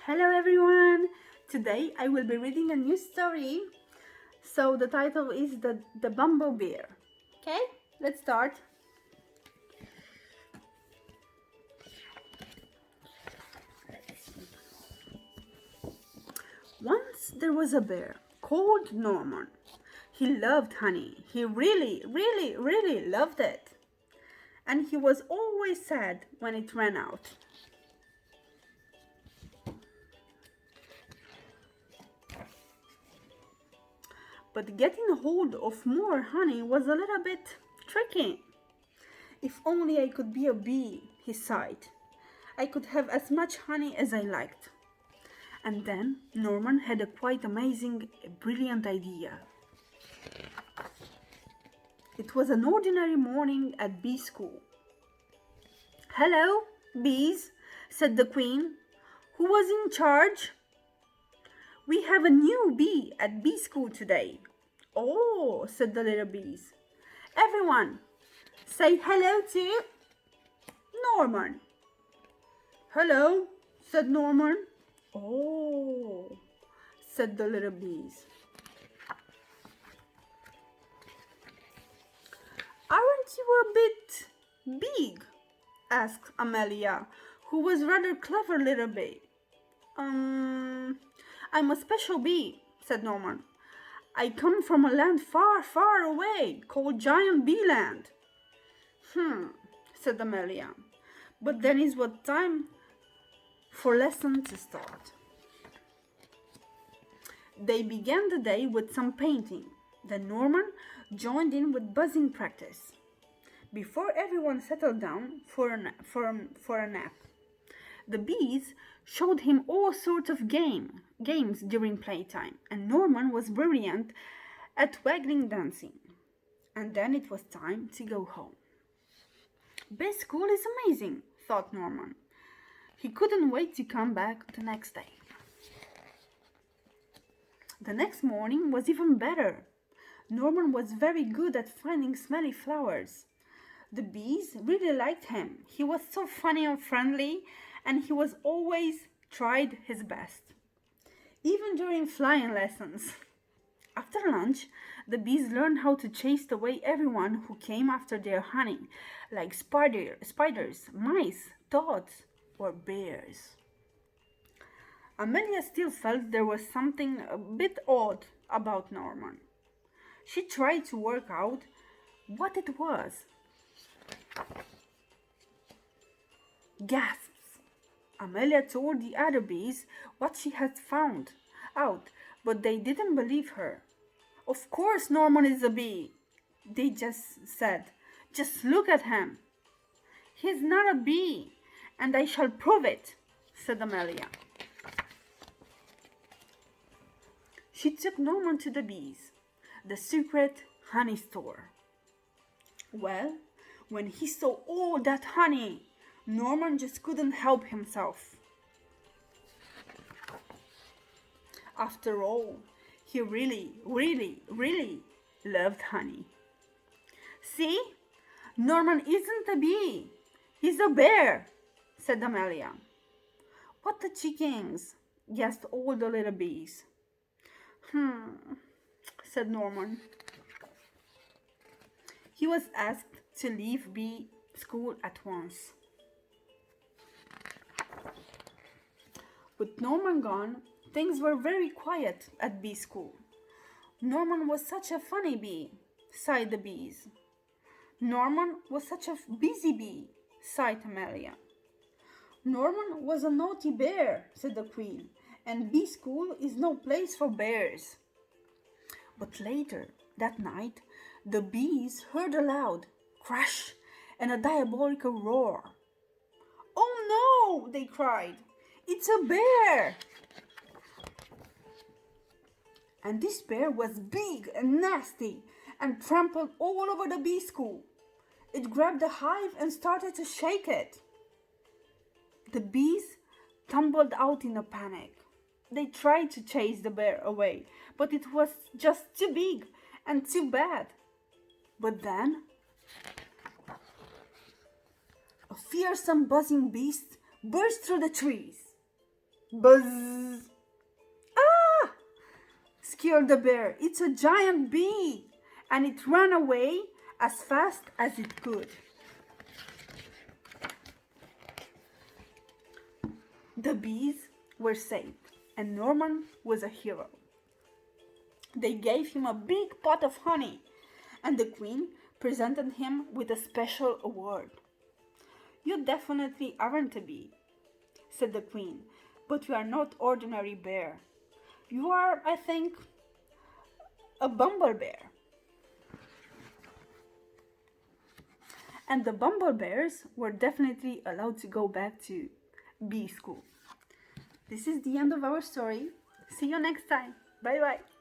Hello everyone! Today I will be reading a new story. So the title is the Bumble Bear. Okay, let's start. Once there was a bear called Norman. He loved honey. He really loved it. And he was always sad when it ran out. But getting hold of more honey was a little bit tricky. If only I could be a bee, he sighed. I could have as much honey as I liked. And then Norman had a quite amazing, brilliant idea. It was an ordinary morning at bee school. "Hello, bees," said the queen. "Who was in charge?" "We have a new bee at bee school today." "Oh," said the little bees. "Everyone, say hello to Norman." "Hello," said Norman. "Oh," said the little bees. "Aren't you a bit big?" asked Amelia, who was rather clever little bee. I'm a special bee," said Norman. "I come from a land far away called Giant Bee Land." Said Amelia. "But then is what time for lesson to start." They began the day with some painting. Then Norman joined in with buzzing practice. Before everyone settled down for a nap, the bees showed him all sorts of games during playtime, and Norman was brilliant at waggling dancing. And then it was time to go home. "Bee school is amazing," thought Norman. He couldn't wait to come back the next day. The next morning was even better. Norman was very good at finding smelly flowers. The bees really liked him. He was so funny and friendly, and he was always tried his best, even during flying lessons. After lunch, the bees learned how to chase away everyone who came after their honey, like spiders, mice, toads, or bears. Amelia still felt there was something a bit odd about Norman. She tried to work out what it was. Gasps! Amelia told the other bees what she had found out, but they didn't believe her. "Of course Norman is a bee," they just said. "Just look at him." "He's not a bee, and I shall prove it," said Amelia. She took Norman to the bees, the secret honey store. Well, when he saw all that honey, Norman just couldn't help himself. After all, he really loved honey. "See, Norman isn't a bee, he's a bear," said Amelia. "What the chickens?" gasped all the little bees. Said Norman. He was asked to leave bee school at once. With Norman gone, things were very quiet at bee school. "Norman was such a funny bee," sighed the bees. "Norman was such a busy bee," sighed Amelia. "Norman was a naughty bear," said the queen, "and bee school is no place for bears." But later that night, the bees heard a loud crash and a diabolical roar. "Oh no!" they cried. "It's a bear!" And this bear was big and nasty and trampled all over the bee school. It grabbed the hive and started to shake it. The bees tumbled out in a panic. They tried to chase the bear away, but it was just too big and too bad. But then a fearsome buzzing beast burst through the trees. Buzz! Ah! Scared the bear. It's a giant bee! And it ran away as fast as it could. The bees were saved, and Norman was a hero. They gave him a big pot of honey, and the queen presented him with a special award. You definitely aren't a bee, said the queen, but you are not ordinary bear. You are, I think, a Bumble Bear. And the Bumble Bears were definitely allowed to go back to bee school. This is the end of our story. See you next time. Bye bye.